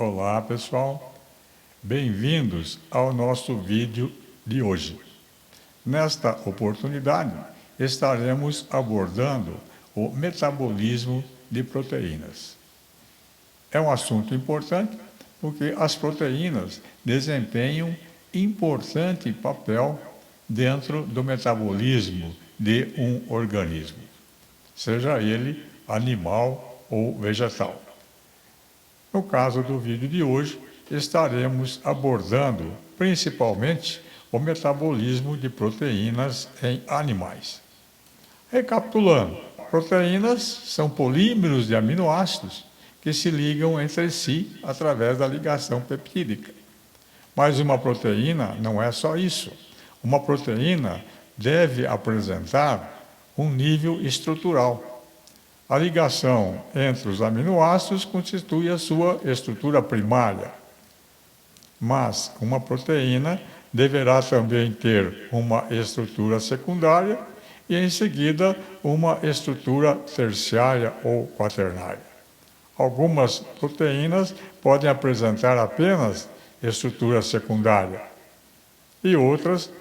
Olá pessoal, bem-vindos ao nosso vídeo de hoje. Nesta oportunidade estaremos abordando o metabolismo de proteínas. É um assunto importante porque as proteínas desempenham importante papel dentro do metabolismo de um organismo, seja ele animal ou vegetal. No caso do vídeo de hoje, estaremos abordando principalmente o metabolismo de proteínas em animais. Recapitulando, proteínas são polímeros de aminoácidos que se ligam entre si através da ligação peptídica. Mas uma proteína não é só isso. Uma proteína deve apresentar um nível estrutural. A ligação entre os aminoácidos constitui a sua estrutura primária. Mas uma proteína deverá também ter uma estrutura secundária e, em seguida, uma estrutura terciária ou quaternária. Algumas proteínas podem apresentar apenas estrutura secundária e outras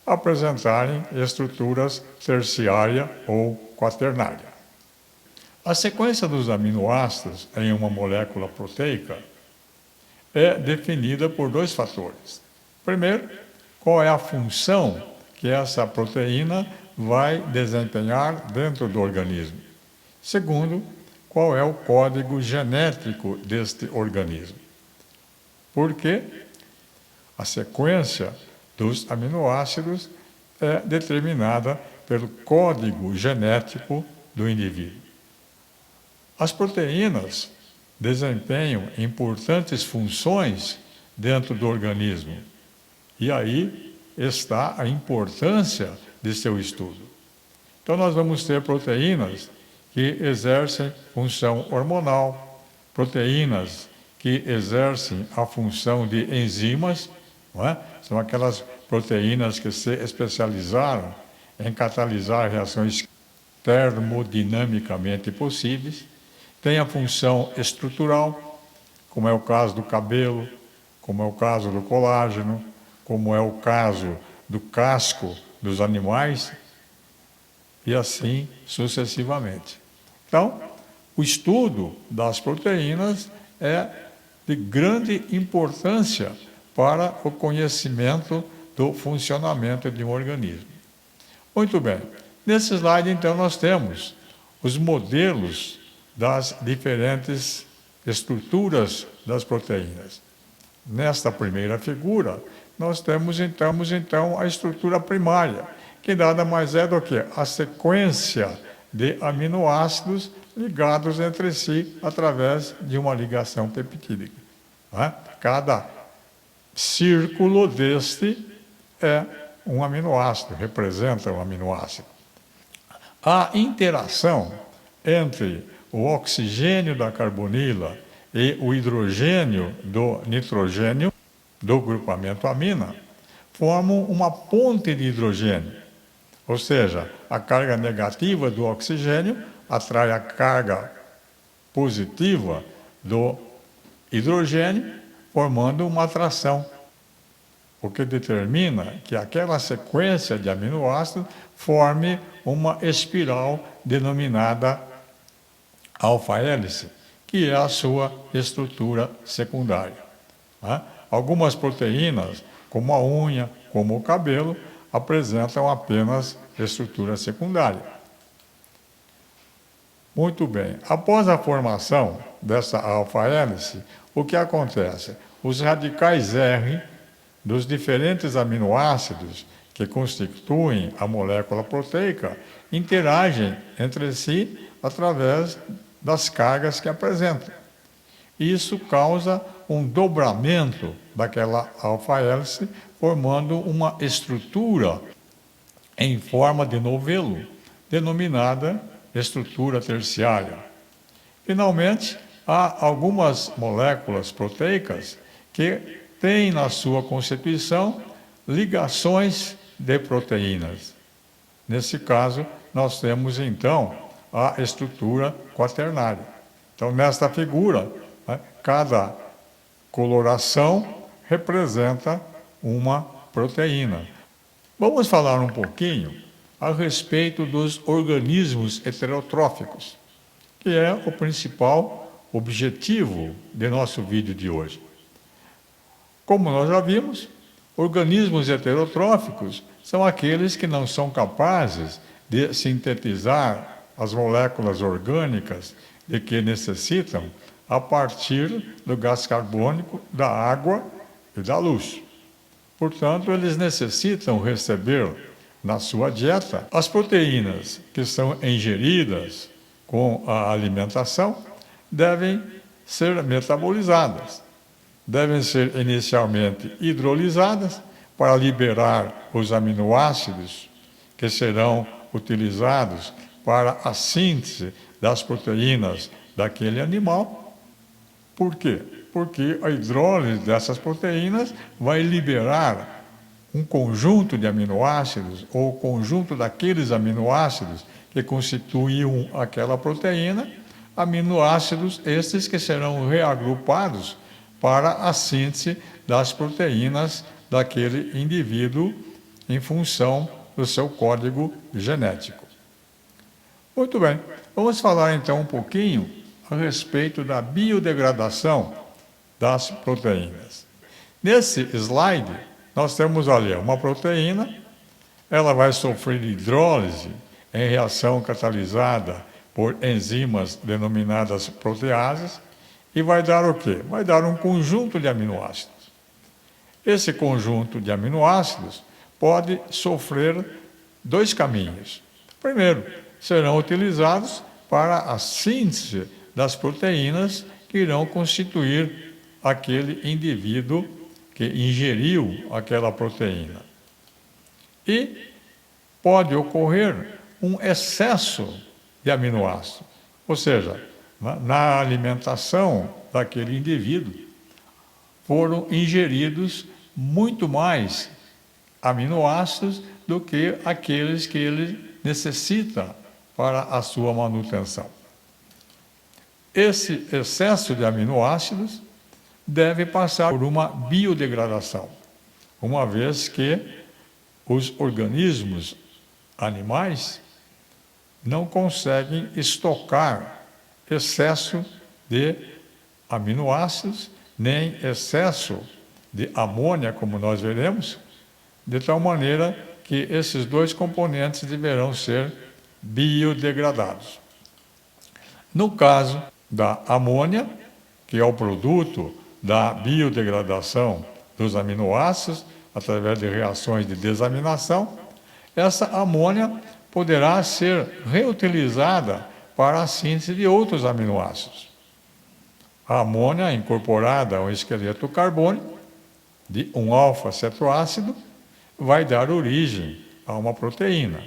apresentarem estruturas terciária ou quaternária. A sequência dos aminoácidos em uma molécula proteica é definida por dois fatores. Primeiro, qual é a função que essa proteína vai desempenhar dentro do organismo. Segundo, qual é o código genético deste organismo. Porque a sequência dos aminoácidos é determinada pelo código genético do indivíduo. As proteínas desempenham importantes funções dentro do organismo. E aí está a importância de seu estudo. Então nós vamos ter proteínas que exercem função hormonal, proteínas que exercem a função de enzimas, não é? São aquelas proteínas que se especializaram em catalisar reações termodinamicamente possíveis. Tem a função estrutural, como é o caso do cabelo, como é o caso do colágeno, como é o caso do casco dos animais, e assim sucessivamente. Então, o estudo das proteínas é de grande importância para o conhecimento do funcionamento de um organismo. Muito bem, nesse slide então nós temos os modelos das diferentes estruturas das proteínas. Nesta primeira figura, nós temos então a estrutura primária, que nada mais é do que a sequência de aminoácidos ligados entre si através de uma ligação peptídica. Cada círculo deste é um aminoácido, representa um aminoácido. A interação entre o oxigênio da carbonila e o hidrogênio do nitrogênio do grupamento amina formam uma ponte de hidrogênio, ou seja, a carga negativa do oxigênio atrai a carga positiva do hidrogênio, formando uma atração, o que determina que aquela sequência de aminoácidos forme uma espiral denominada alfa-hélice, que é a sua estrutura secundária. Algumas proteínas, como a unha, como o cabelo, apresentam apenas estrutura secundária. Muito bem, após a formação dessa alfa-hélice, o que acontece? Os radicais R dos diferentes aminoácidos que constituem a molécula proteica interagem entre si através das cargas que apresentam. Isso causa um dobramento daquela alfa-hélice, formando uma estrutura em forma de novelo, denominada estrutura terciária. Finalmente, há algumas moléculas proteicas que têm na sua constituição ligações de proteínas. Nesse caso, nós temos então a estrutura quaternária. Então, nesta figura, cada coloração representa uma proteína. Vamos falar um pouquinho a respeito dos organismos heterotróficos, que é o principal objetivo de nosso vídeo de hoje. Como nós já vimos, organismos heterotróficos são aqueles que não são capazes de sintetizar as moléculas orgânicas de que necessitam a partir do gás carbônico, da água e da luz. Portanto, eles necessitam receber na sua dieta as proteínas que são ingeridas com a alimentação, devem ser metabolizadas, devem ser inicialmente hidrolisadas para liberar os aminoácidos que serão utilizados para a síntese das proteínas daquele animal. Por quê? Porque a hidrólise dessas proteínas vai liberar um conjunto de aminoácidos, ou conjunto daqueles aminoácidos que constituem aquela proteína, aminoácidos estes que serão reagrupados para a síntese das proteínas daquele indivíduo em função do seu código genético. Muito bem, vamos falar então um pouquinho a respeito da biodegradação das proteínas. Nesse slide, nós temos ali uma proteína, ela vai sofrer hidrólise em reação catalisada por enzimas denominadas proteases e vai dar o quê? Vai dar um conjunto de aminoácidos. Esse conjunto de aminoácidos pode sofrer dois caminhos. Primeiro, serão utilizados para a síntese das proteínas que irão constituir aquele indivíduo que ingeriu aquela proteína. E pode ocorrer um excesso de aminoácidos, ou seja, na alimentação daquele indivíduo foram ingeridos muito mais aminoácidos do que aqueles que ele necessita para a sua manutenção. Esse excesso de aminoácidos deve passar por uma biodegradação, uma vez que os organismos animais não conseguem estocar excesso de aminoácidos, nem excesso de amônia, como nós veremos, de tal maneira que esses dois componentes deverão ser biodegradados. No caso da amônia, que é o produto da biodegradação dos aminoácidos, através de reações de desaminação, essa amônia poderá ser reutilizada para a síntese de outros aminoácidos. A amônia incorporada a um esqueleto carbônico de um alfa-cetoácido vai dar origem a uma proteína.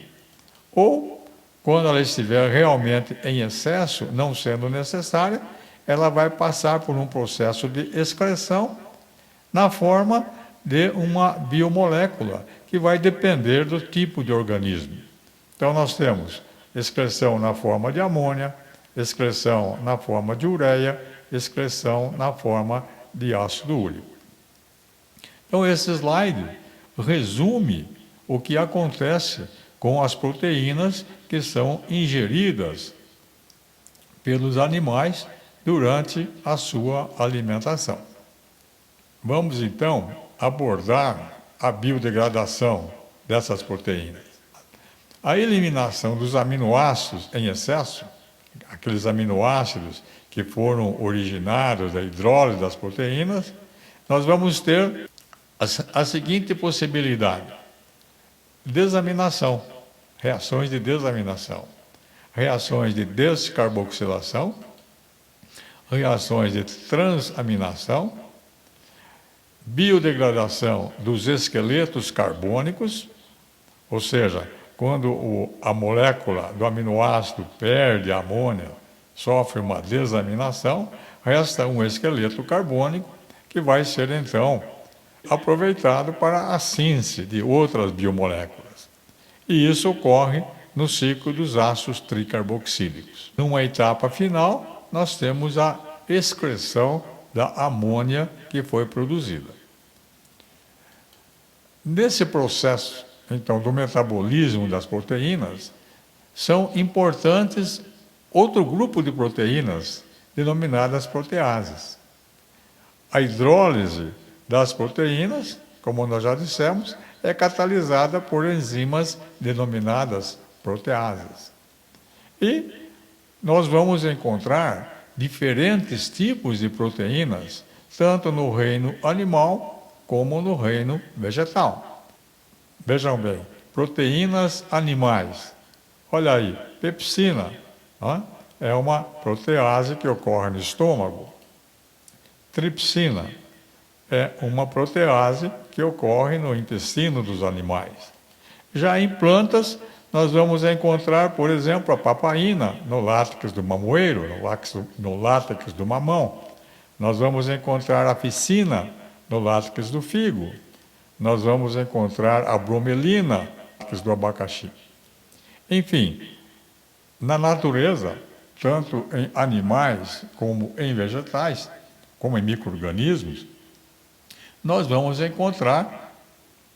Ou, quando ela estiver realmente em excesso, não sendo necessária, ela vai passar por um processo de excreção na forma de uma biomolécula, que vai depender do tipo de organismo. Então, nós temos excreção na forma de amônia, excreção na forma de ureia, excreção na forma de ácido úrico. Então, esse slide resume o que acontece com as proteínas que são ingeridas pelos animais durante a sua alimentação. Vamos, então, abordar a biodegradação dessas proteínas. A eliminação dos aminoácidos em excesso, aqueles aminoácidos que foram originados da hidrólise das proteínas, nós vamos ter a seguinte possibilidade: desaminação, reações de desaminação, reações de descarboxilação, reações de transaminação, biodegradação dos esqueletos carbônicos, ou seja, quando a molécula do aminoácido perde a amônia, sofre uma desaminação, resta um esqueleto carbônico que vai ser então aproveitado para a síntese de outras biomoléculas. E isso ocorre no ciclo dos ácidos tricarboxílicos. Numa etapa final, nós temos a excreção da amônia que foi produzida. Nesse processo, então, do metabolismo das proteínas, são importantes outro grupo de proteínas, denominadas proteases. A hidrólise das proteínas, como nós já dissemos, é catalisada por enzimas denominadas proteases. E nós vamos encontrar diferentes tipos de proteínas, tanto no reino animal como no reino vegetal. Vejam bem, proteínas animais. Olha aí, pepsina, é uma protease que ocorre no estômago. Tripsina é uma protease que ocorre no intestino dos animais. Já em plantas, nós vamos encontrar, por exemplo, a papaína no látex do mamoeiro, no látex do mamão. Nós vamos encontrar a ficina no látex do figo. Nós vamos encontrar a bromelina no látex do abacaxi. Enfim, na natureza, tanto em animais como em vegetais, como em micro-organismos, nós vamos encontrar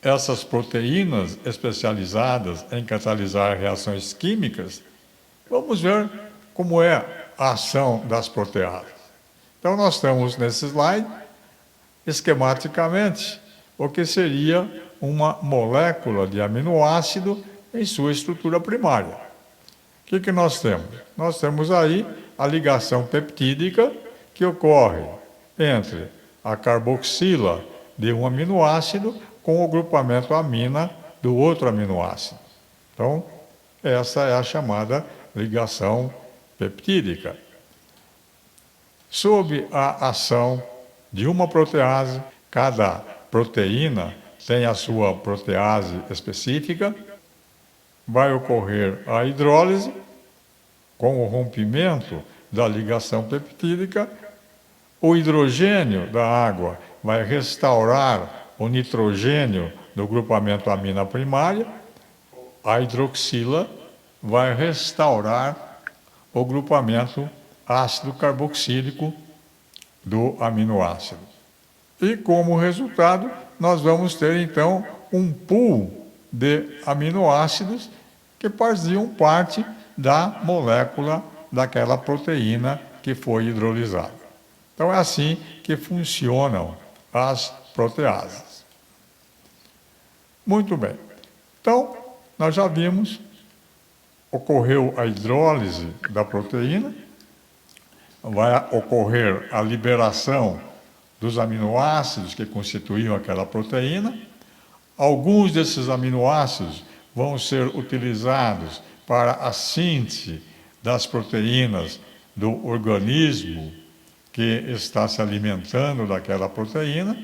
essas proteínas especializadas em catalisar reações químicas. Vamos ver como é a ação das proteases. Então, nós temos nesse slide, esquematicamente, o que seria uma molécula de aminoácido em sua estrutura primária. O que nós temos? Nós temos aí a ligação peptídica que ocorre entre a carboxila de um aminoácido com o grupamento amina do outro aminoácido. Então, essa é a chamada ligação peptídica. Sob a ação de uma protease, cada proteína tem a sua protease específica, vai ocorrer a hidrólise, com o rompimento da ligação peptídica, o hidrogênio da água vai restaurar o nitrogênio do grupamento amina primária, a hidroxila vai restaurar o grupamento ácido carboxílico do aminoácido. E como resultado, nós vamos ter então um pool de aminoácidos que faziam parte da molécula daquela proteína que foi hidrolisada. Então é assim que funcionam as proteases. Muito bem. Então, nós já vimos, ocorreu a hidrólise da proteína, vai ocorrer a liberação dos aminoácidos que constituíam aquela proteína. Alguns desses aminoácidos vão ser utilizados para a síntese das proteínas do organismo que está se alimentando daquela proteína,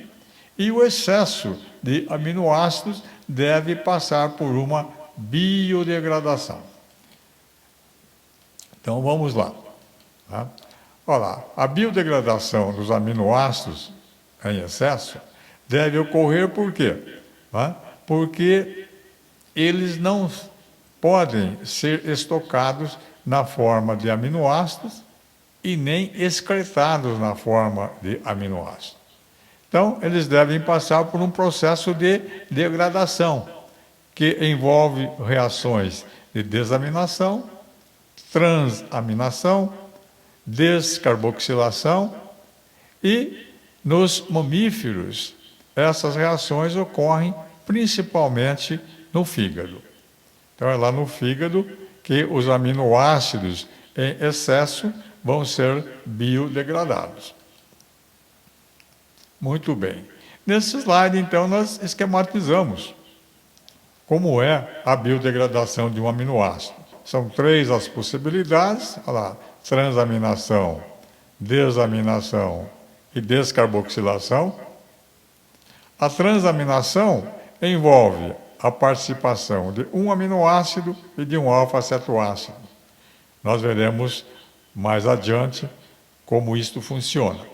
e o excesso de aminoácidos deve passar por uma biodegradação. Então, vamos lá. Tá? Olha lá, a biodegradação dos aminoácidos em excesso deve ocorrer por quê? Tá? Porque eles não podem ser estocados na forma de aminoácidos e nem excretados na forma de aminoácidos. Então, eles devem passar por um processo de degradação, que envolve reações de desaminação, transaminação, descarboxilação, e nos mamíferos essas reações ocorrem principalmente no fígado. Então é lá no fígado que os aminoácidos em excesso vão ser biodegradados. Muito bem. Nesse slide, então, nós esquematizamos como é a biodegradação de um aminoácido. São 3 as possibilidades, olha lá, transaminação, desaminação e descarboxilação. A transaminação envolve a participação de um aminoácido e de um alfa-cetoácido. Nós veremos mais adiante como isto funciona.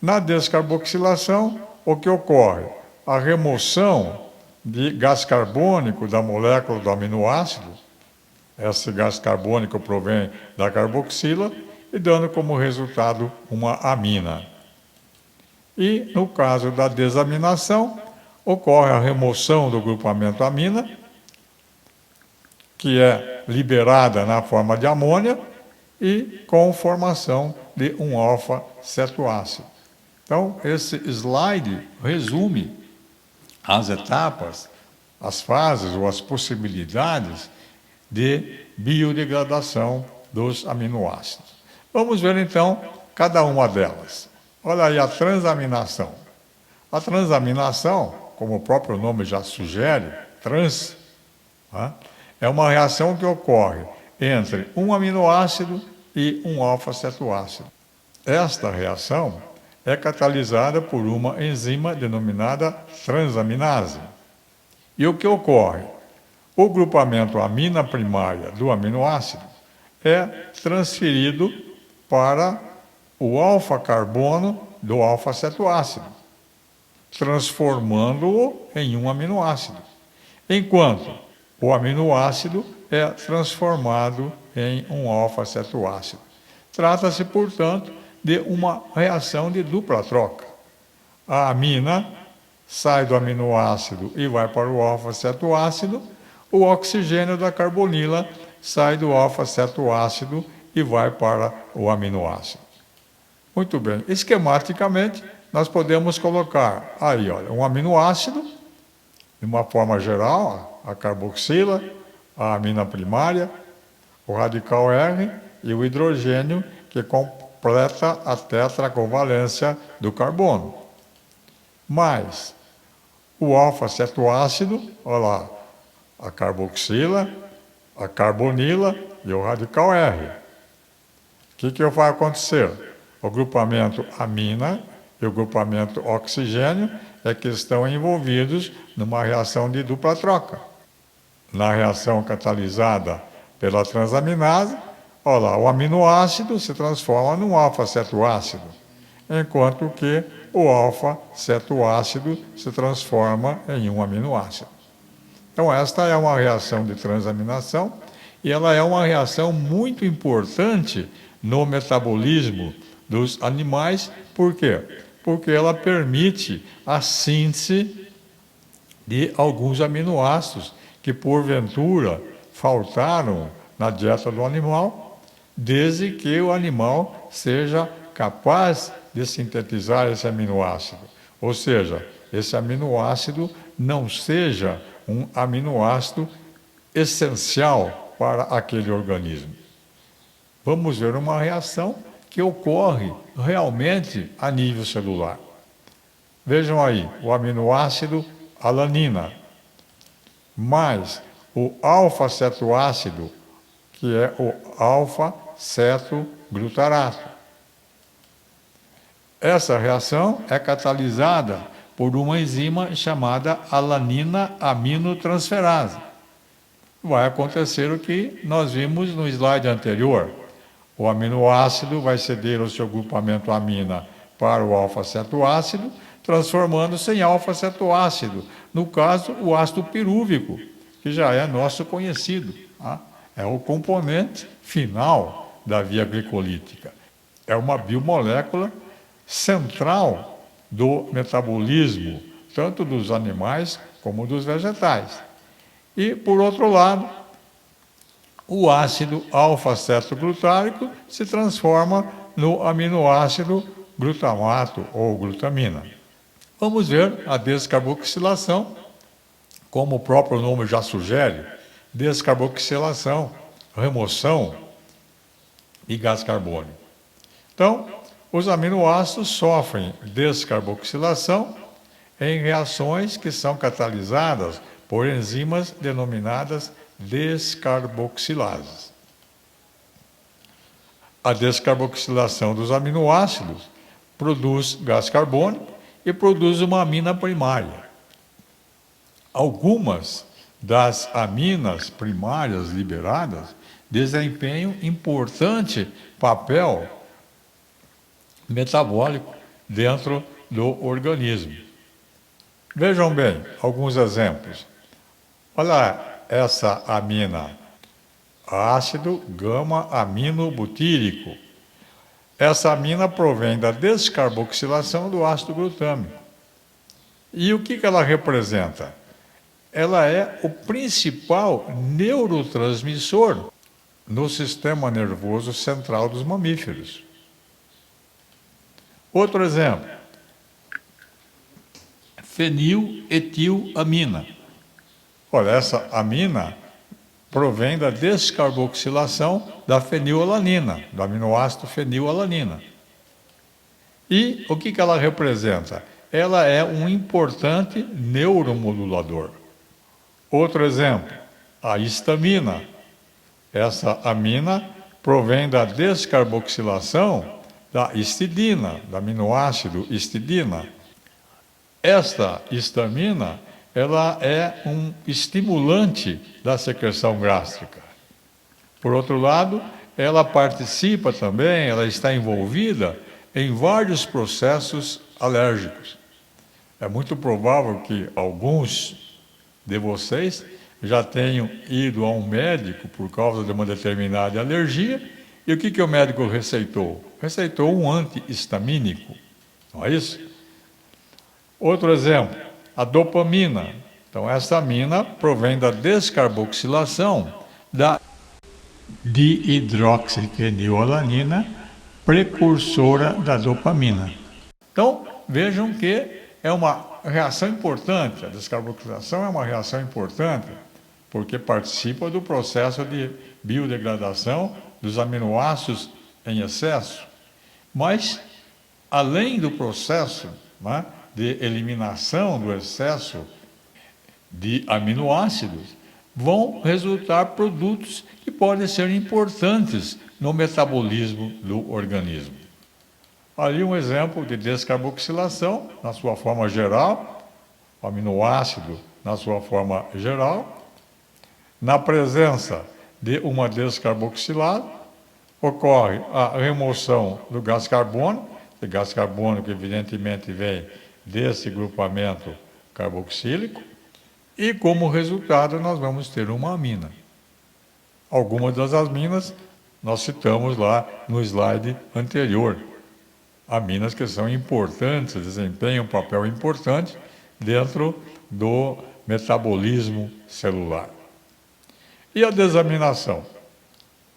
Na descarboxilação, o que ocorre? A remoção de gás carbônico da molécula do aminoácido. Esse gás carbônico provém da carboxila e dando como resultado uma amina. E, no caso da desaminação, ocorre a remoção do grupamento amina, que é liberada na forma de amônia, e com formação de um alfa-cetoácido. Então, esse slide resume as etapas, as fases ou as possibilidades de biodegradação dos aminoácidos. Vamos ver então cada uma delas. Olha aí a transaminação. A transaminação, como o próprio nome já sugere, trans, é uma reação que ocorre entre um aminoácido e um alfa-cetoácido. Esta reação é catalisada por uma enzima denominada transaminase. E o que ocorre? O grupamento amina primária do aminoácido é transferido para o alfa-carbono do alfa-cetoácido, transformando-o em um aminoácido, enquanto o aminoácido é transformado em um alfa-cetoácido. Trata-se, portanto, de uma reação de dupla troca. A amina sai do aminoácido e vai para o alfa-cetoácido, o oxigênio da carbonila sai do alfa-cetoácido e vai para o aminoácido. Muito bem. Esquematicamente, nós podemos colocar aí, olha, um aminoácido, de uma forma geral, a carboxila, a amina primária, o radical R e o hidrogênio, que completa a tetracovalência do carbono. Mas o alfa-cetoácido, olha lá, a carboxila, a carbonila e o radical R. O que vai acontecer? O grupamento amina e o grupamento oxigênio é que estão envolvidos numa reação de dupla troca. Na reação catalisada pela transaminase, olha lá, o aminoácido se transforma num alfa-cetoácido, enquanto que o alfa-cetoácido se transforma em um aminoácido. Então, esta é uma reação de transaminação e ela é uma reação muito importante no metabolismo dos animais. Por quê? Porque ela permite a síntese de alguns aminoácidos que, porventura, faltaram na dieta do animal, desde que o animal seja capaz de sintetizar esse aminoácido. Ou seja, esse aminoácido não seja um aminoácido essencial para aquele organismo. Vamos ver uma reação que ocorre realmente a nível celular. Vejam aí, o aminoácido alanina, mais o alfa-cetoácido, que é o alfa-cetoglutarato. Essa reação é catalisada por uma enzima chamada alanina aminotransferase. Vai acontecer o que nós vimos no slide anterior. O aminoácido vai ceder o seu grupamento amina para o alfa-cetoácido, transformando-se em alfa-cetoácido. No caso, o ácido pirúvico, que já é nosso conhecido. É o componente final da via glicolítica. É uma biomolécula central do metabolismo, tanto dos animais como dos vegetais. E, por outro lado, o ácido alfa-cetoglutárico se transforma no aminoácido glutamato ou glutamina. Vamos ver a descarboxilação, como o próprio nome já sugere, descarboxilação, remoção de gás carbônico. Então, os aminoácidos sofrem descarboxilação em reações que são catalisadas por enzimas denominadas descarboxilases. A descarboxilação dos aminoácidos produz gás carbônico e produz uma amina primária. Algumas das aminas primárias liberadas desempenham importante papel metabólico dentro do organismo. Vejam bem alguns exemplos. Olha essa amina, ácido gama-aminobutírico. Essa amina provém da descarboxilação do ácido glutâmico. E o que ela representa? Ela é o principal neurotransmissor no sistema nervoso central dos mamíferos. Outro exemplo, feniletilamina. Olha, essa amina provém da descarboxilação da fenilalanina, do aminoácido fenilalanina. E o que ela representa? Ela é um importante neuromodulador. Outro exemplo, a histamina. Essa amina provém da descarboxilação da histidina, do aminoácido histidina. Esta histamina, ela é um estimulante da secreção gástrica. Por outro lado, ela participa também, ela está envolvida em vários processos alérgicos. É muito provável que alguns de vocês já tenham ido a um médico por causa de uma determinada alergia, e o que o médico receitou? Receitou um antihistamínico, não é isso? Outro exemplo, a dopamina. Então, essa amina provém da descarboxilação da dihidroxifenilalanina, precursora da dopamina. Então, vejam que é uma reação importante, a descarboxilação é uma reação importante, porque participa do processo de biodegradação dos aminoácidos em excesso. Mas, além do processo, né, de eliminação do excesso de aminoácidos, vão resultar produtos que podem ser importantes no metabolismo do organismo. Ali um exemplo de descarboxilação na sua forma geral, o aminoácido na sua forma geral. Na presença de uma descarboxilase, ocorre a remoção do gás carbônico, o gás carbônico evidentemente vem desse grupamento carboxílico, e como resultado nós vamos ter uma amina. Algumas das aminas nós citamos lá no slide anterior. Aminas que são importantes, desempenham um papel importante dentro do metabolismo celular. E a desaminação?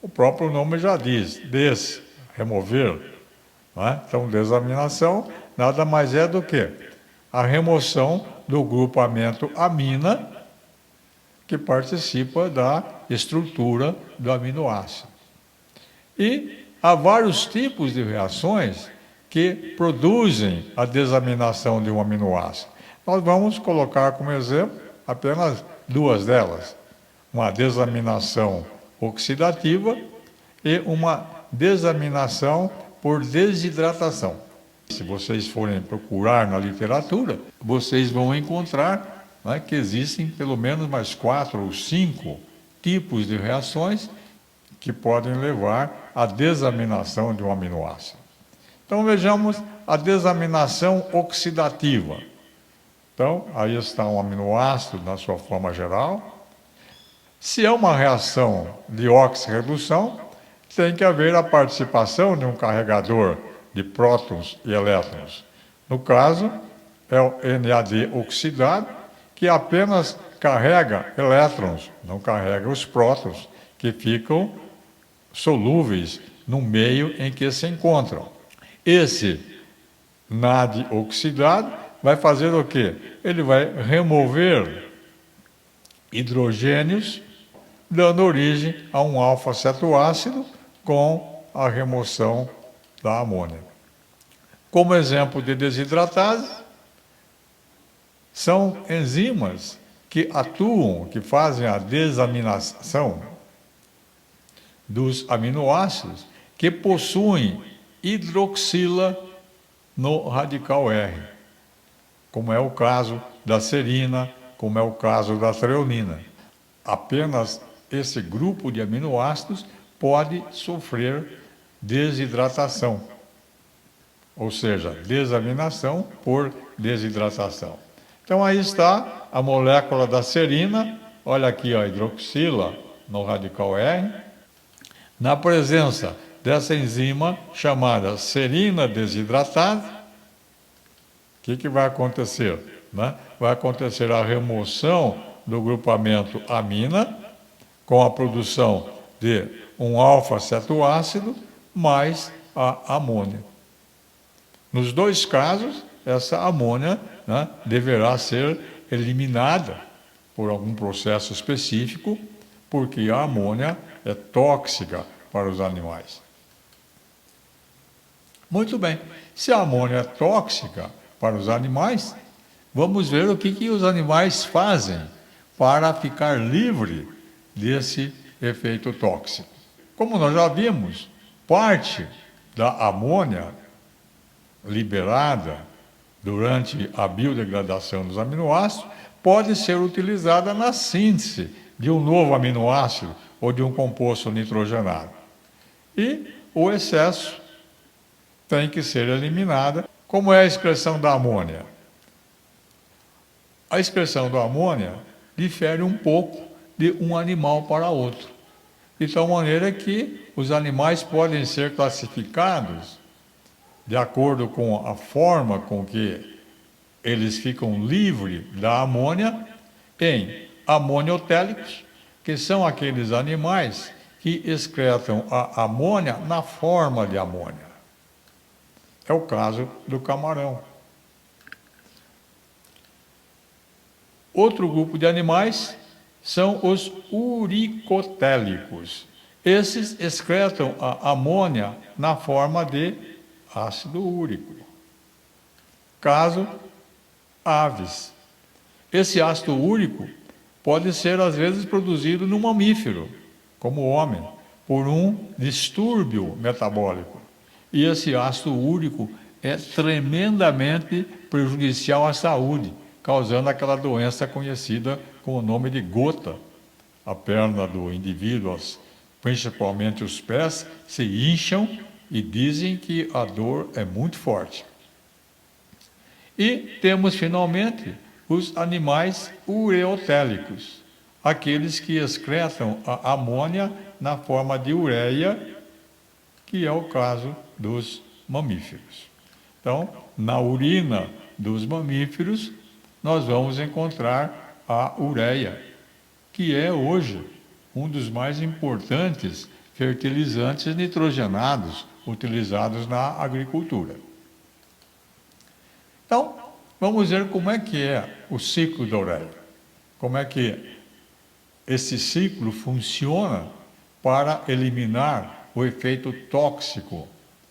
O próprio nome já diz, remover. Não é? Então, desaminação nada mais é do que a remoção do grupamento amina que participa da estrutura do aminoácido. E há vários tipos de reações que produzem a desaminação de um aminoácido. Nós vamos colocar como exemplo apenas duas delas. Uma desaminação oxidativa e uma desaminação por desidratação. Se vocês forem procurar na literatura, vocês vão encontrar, né, que existem pelo menos mais 4 ou 5 tipos de reações que podem levar à desaminação de um aminoácido. Então vejamos a desaminação oxidativa. Então, aí está um aminoácido na sua forma geral. Se é uma reação de oxirredução, tem que haver a participação de um carregador de prótons e elétrons. No caso, é o NAD oxidado, que apenas carrega elétrons, não carrega os prótons, que ficam solúveis no meio em que se encontram. Esse NAD oxidado vai fazer o quê? Ele vai remover hidrogênios, dando origem a um alfa-cetoácido com a remoção da amônia. Como exemplo de desidratase, são enzimas que atuam, que fazem a desaminação dos aminoácidos que possuem hidroxila no radical R, como é o caso da serina, como é o caso da treonina. Apenas esse grupo de aminoácidos pode sofrer desidratação, ou seja, desaminação por desidratação. Então aí está a molécula da serina, olha aqui a hidroxila no radical R. Na presença dessa enzima chamada serina desidratase, o que vai acontecer? Né? Vai acontecer a remoção do grupamento amina com a produção de um alfa-cetoácido mais a amônia. Nos dois casos, essa amônia, né, deverá ser eliminada por algum processo específico, porque a amônia é tóxica para os animais. Muito bem, se a amônia é tóxica para os animais, vamos ver o que os animais fazem para ficar livre desse efeito tóxico. Como nós já vimos, parte da amônia liberada durante a biodegradação dos aminoácidos pode ser utilizada na síntese de um novo aminoácido ou de um composto nitrogenado. E o excesso tem que ser eliminado. Como é a excreção da amônia? A excreção da amônia difere um pouco de um animal para outro, de tal maneira que os animais podem ser classificados de acordo com a forma com que eles ficam livres da amônia em amoniotélicos, que são aqueles animais que excretam a amônia na forma de amônia. É o caso do camarão. Outro grupo de animais são os uricotélicos. Esses excretam a amônia na forma de ácido úrico. Caso aves. Esse ácido úrico pode ser, às vezes, produzido no mamífero, como o homem, por um distúrbio metabólico. E esse ácido úrico é tremendamente prejudicial à saúde, causando aquela doença conhecida com o nome de gota. A perna do indivíduo, principalmente os pés, se incham e dizem que a dor é muito forte. E temos, finalmente, os animais ureotélicos, aqueles que excretam a amônia na forma de ureia, que é o caso dos mamíferos. Então, na urina dos mamíferos, nós vamos encontrar a ureia, que é hoje um dos mais importantes fertilizantes nitrogenados utilizados na agricultura. Então, vamos ver como é que é o ciclo da ureia. Como é que esse ciclo funciona para eliminar o efeito tóxico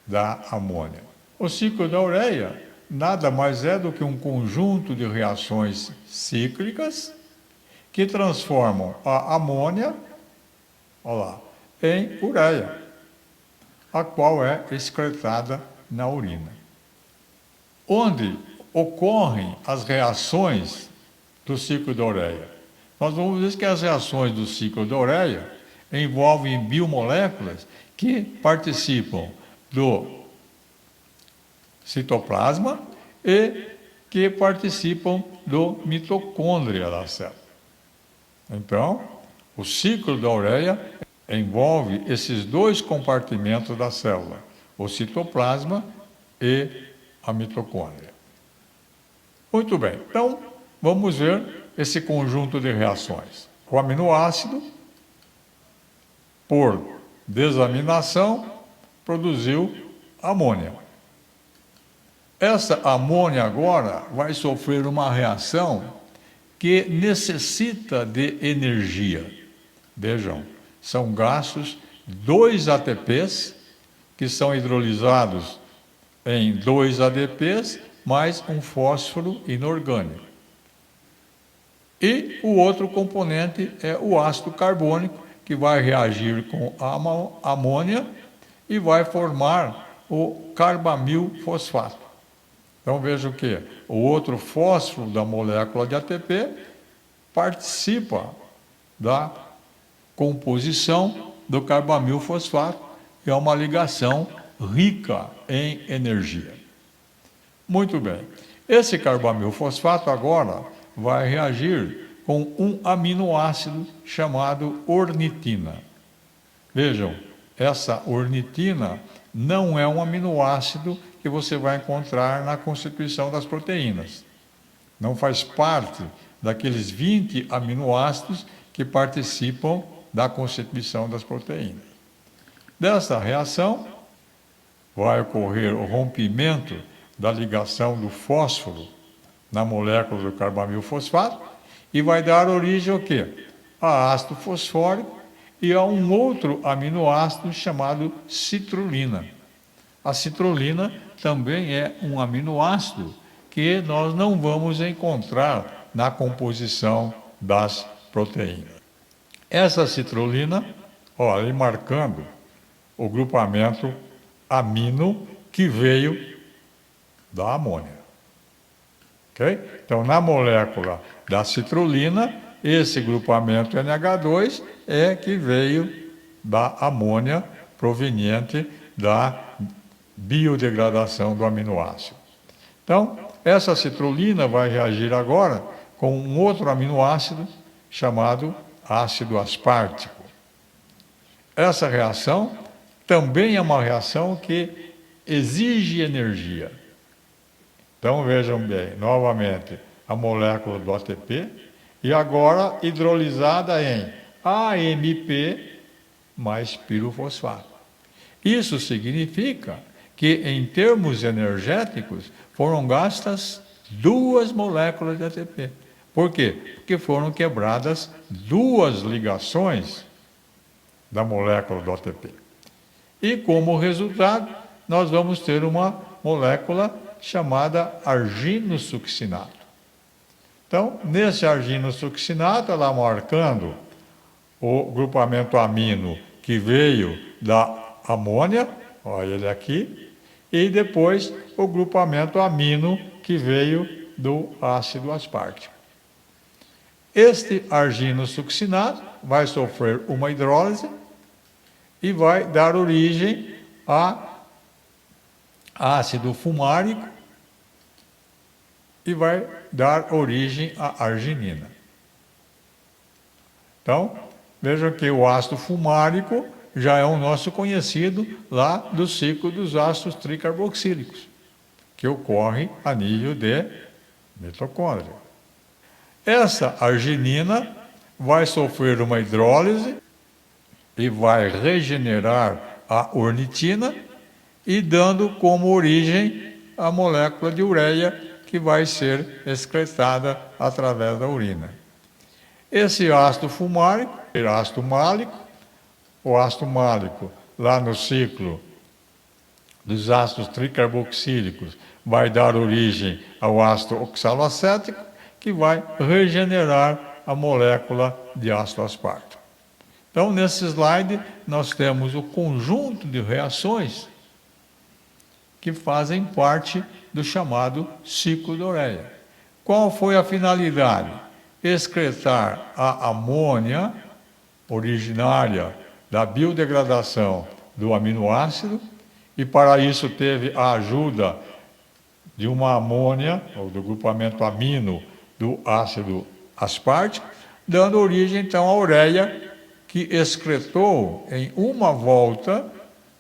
da amônia. O ciclo da ureia nada mais é do que um conjunto de reações cíclicas que transformam a amônia, olha lá, em ureia, a qual é excretada na urina. Onde ocorrem as reações do ciclo da ureia? Nós vamos ver que as reações do ciclo da ureia envolvem biomoléculas que participam do citoplasma e que participam do mitocôndria da célula. Então, o ciclo da ureia envolve esses dois compartimentos da célula, o citoplasma e a mitocôndria. Muito bem, então vamos ver esse conjunto de reações. O aminoácido, por desaminação, produziu amônia. Essa amônia agora vai sofrer uma reação que necessita de energia. Vejam, são gastos 2 ATPs, que são hidrolisados em 2 ADPs, mais um fósforo inorgânico. E o outro componente é o ácido carbônico, que vai reagir com a amônia e vai formar o carbamil fosfato. Então veja o que? O outro fósforo da molécula de ATP participa da composição do carbamil fosfato, que é uma ligação rica em energia. Muito bem. Esse carbamil fosfato agora vai reagir com um aminoácido chamado ornitina. Vejam, essa ornitina não é um aminoácido que você vai encontrar na constituição das proteínas. Não faz parte daqueles 20 aminoácidos que participam da constituição das proteínas. Dessa reação, vai ocorrer o rompimento da ligação do fósforo na molécula do carbamil fosfato e vai dar origem ao quê? A ácido fosfórico e a um outro aminoácido chamado citrulina. A citrulina também é um aminoácido que nós não vamos encontrar na composição das proteínas. Essa citrulina, ali marcando o grupamento amino que veio da amônia. Okay? Então, na molécula da citrulina, esse grupamento NH2 é que veio da amônia proveniente da biodegradação do aminoácido. Então, essa citrulina vai reagir agora com um outro aminoácido chamado ácido aspartico. Essa reação também é uma reação que exige energia. Então, vejam bem, novamente, a molécula do ATP, e agora hidrolisada em AMP mais pirofosfato. Isso significa que, em termos energéticos, foram gastas 2 moléculas de ATP. Por quê? Porque foram quebradas 2 ligações da molécula do ATP. E, como resultado, nós vamos ter uma molécula chamada arginosuccinato. Então, nesse arginosuccinato, ela marcando o grupamento amino que veio da amônia, olha ele aqui, e depois o grupamento amino que veio do ácido aspartico. Este arginosuccinato vai sofrer uma hidrólise e vai dar origem a ácido fumárico e vai dar origem à arginina. Então, vejam que o ácido fumárico já é o nosso conhecido lá do ciclo dos ácidos tricarboxílicos, que ocorre a nível de mitocôndria. Essa arginina vai sofrer uma hidrólise e vai regenerar a ornitina e dando como origem a molécula de ureia que vai ser excretada através da urina. Esse ácido fumárico, o ácido málico, lá no ciclo dos ácidos tricarboxílicos, vai dar origem ao ácido oxaloacético, que vai regenerar a molécula de ácido asparto. Então, nesse slide, nós temos o conjunto de reações que fazem parte do chamado ciclo da ureia. Qual foi a finalidade? Excretar a amônia originária da biodegradação do aminoácido, e para isso teve a ajuda de uma amônia, ou do grupamento amino do ácido aspartico, dando origem então à ureia, que excretou em uma volta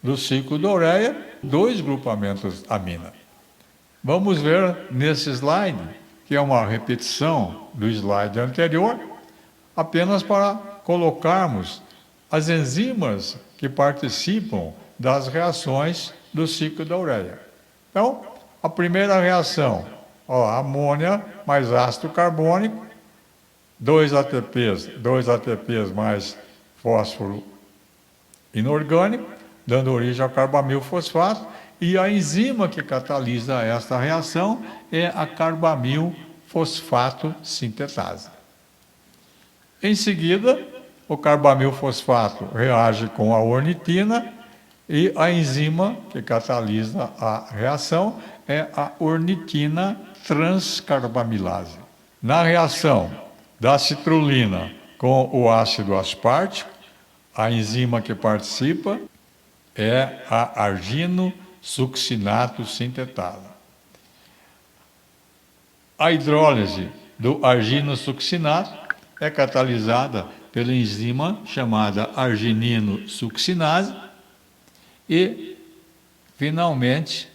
do ciclo da ureia 2 grupamentos amina. Vamos ver nesse slide, que é uma repetição do slide anterior, apenas para colocarmos as enzimas que participam das reações do ciclo da ureia. Então, a primeira reação, amônia mais ácido carbônico, 2 ATPs mais fósforo inorgânico, dando origem ao carbamil fosfato, e a enzima que catalisa esta reação é a carbamil fosfato sintetase. Em seguida, o carbamil fosfato reage com a ornitina e a enzima que catalisa a reação é a ornitina transcarbamilase. Na reação da citrulina com o ácido aspartico, a enzima que participa é a arginosuccinato sintetase. A hidrólise do arginosuccinato é catalisada pela enzima chamada argininosuccinase, e, finalmente,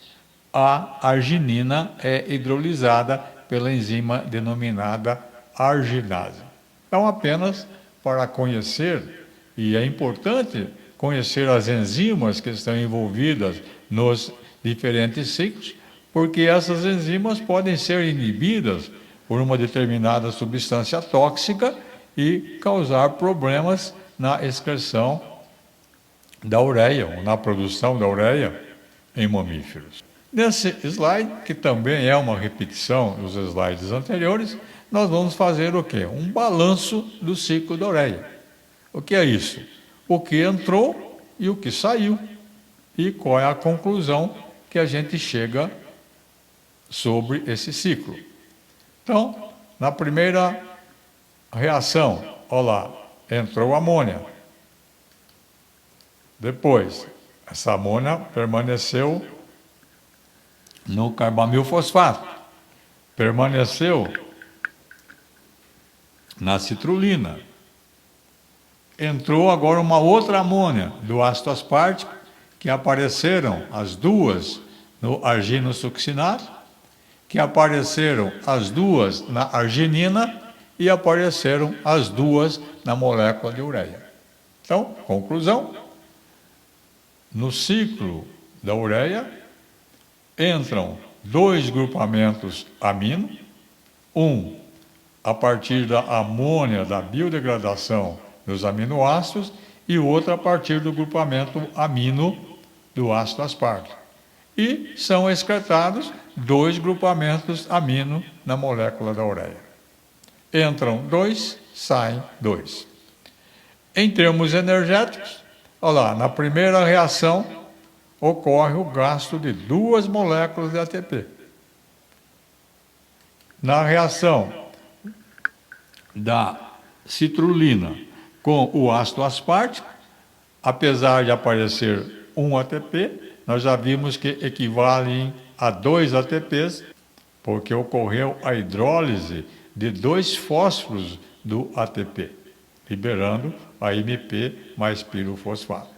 a arginina é hidrolisada pela enzima denominada arginase. Então, apenas para conhecer, e é importante conhecer as enzimas que estão envolvidas nos diferentes ciclos, porque essas enzimas podem ser inibidas por uma determinada substância tóxica e causar problemas na excreção da ureia, ou na produção da ureia em mamíferos. Nesse slide, que também é uma repetição dos slides anteriores, nós vamos fazer o quê? Um balanço do ciclo da ureia. O que é isso? O que entrou e o que saiu. E qual é a conclusão que a gente chega sobre esse ciclo. Então, na primeira reação, olha lá, entrou amônia. Depois, essa amônia permaneceu no carbamilfosfato, permaneceu na citrulina. Entrou agora uma outra amônia do ácido aspartico, que apareceram as duas no arginosuccinato, que apareceram as duas na arginina e apareceram as duas na molécula de ureia. Então, conclusão, no ciclo da ureia entram dois grupamentos amino, um a partir da amônia da biodegradação dos aminoácidos e o outro a partir do grupamento amino do ácido aspartico. E são excretados dois grupamentos amino na molécula da ureia. Entram dois, saem dois. Em termos energéticos, olha lá, na primeira reação ocorre o gasto de duas moléculas de ATP. Na reação da citrulina com o ácido aspartico, apesar de aparecer um ATP, nós já vimos que equivalem a 2 ATPs, porque ocorreu a hidrólise de 2 fósforos do ATP, liberando a AMP mais pirofosfato.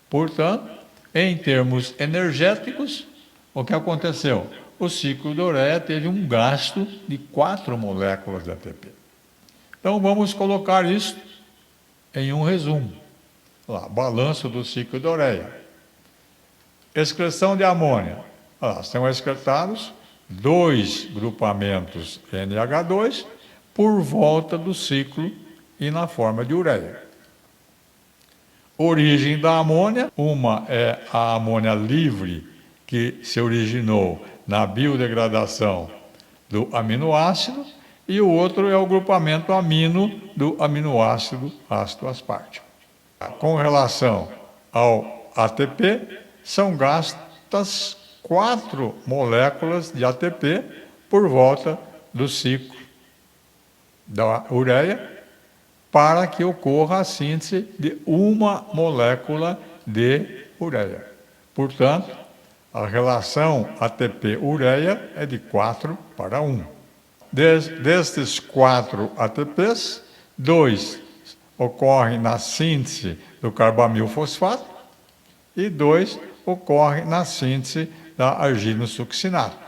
Portanto, em termos energéticos, o que aconteceu? O ciclo da ureia teve um gasto de 4 moléculas de ATP. Então, vamos colocar isso em um resumo. Lá, balanço do ciclo da ureia. Excreção de amônia. Lá, são excretados 2 grupamentos NH2 por volta do ciclo e na forma de ureia. Origem da amônia, uma é a amônia livre, que se originou na biodegradação do aminoácido, e o outro é o grupamento amino do aminoácido ácido aspartico. Com relação ao ATP, são gastas 4 moléculas de ATP por volta do ciclo da ureia, para que ocorra a síntese de uma molécula de ureia. Portanto, a relação ATP-ureia é de 4 para 1. Destes 4 ATPs, 2 ocorrem na síntese do carbamilfosfato e 2 ocorrem na síntese da arginosuccinato.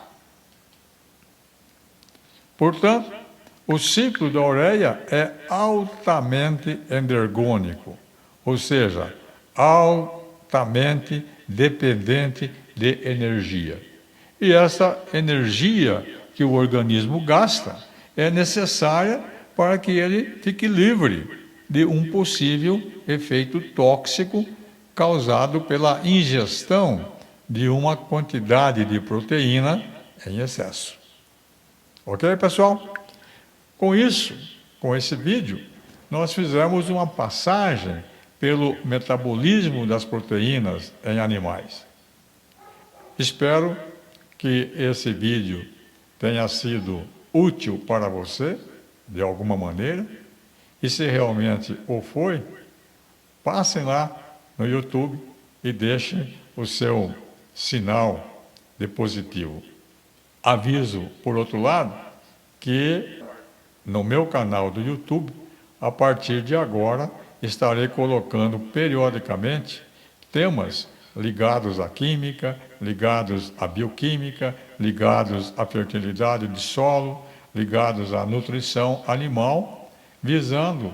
Portanto, o ciclo da ureia é altamente endergônico, ou seja, altamente dependente de energia. E essa energia que o organismo gasta é necessária para que ele fique livre de um possível efeito tóxico causado pela ingestão de uma quantidade de proteína em excesso. Ok, pessoal? Com isso, com esse vídeo, nós fizemos uma passagem pelo metabolismo das proteínas em animais. Espero que esse vídeo tenha sido útil para você, de alguma maneira, e se realmente o foi, passem lá no YouTube e deixem o seu sinal de positivo. Aviso, por outro lado, que no meu canal do YouTube, a partir de agora, estarei colocando periodicamente temas ligados à química, ligados à bioquímica, ligados à fertilidade de solo, ligados à nutrição animal, visando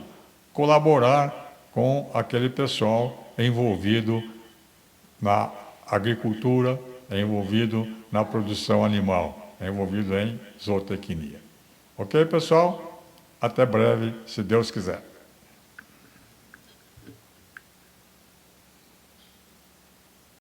colaborar com aquele pessoal envolvido na agricultura, envolvido na produção animal, envolvido em zootecnia. Ok, pessoal? Até breve, se Deus quiser.